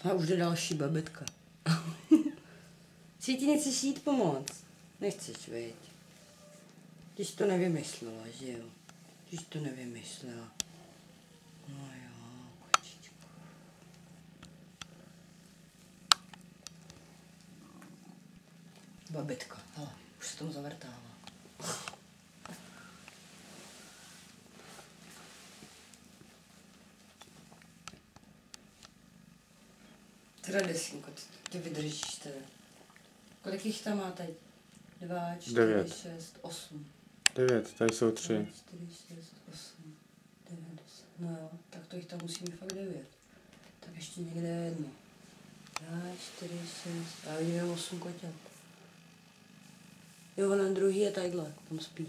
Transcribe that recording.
A už jde další babetka. Si ti nechceš jít pomoct? Nechceš, viď? Ty jsi to nevymyslela, že jo? Ty jsi to nevymyslela. No jo, kočičko. Babetka, hele, už se tomu zavrtává. Teda desínko, ty vydržíš teda. Kolik jich tam má teď? 2, 4, 9. 6, 8. 9, tady jsou 3. 2, 4, 6, 8, 9, 10. No jo, tak to jich tam musí mít fakt 9. Tak ještě někde jedno. 2, 4, 6, já vidím 8 koťat. Jo, ten druhý je tadyhle, tam spí.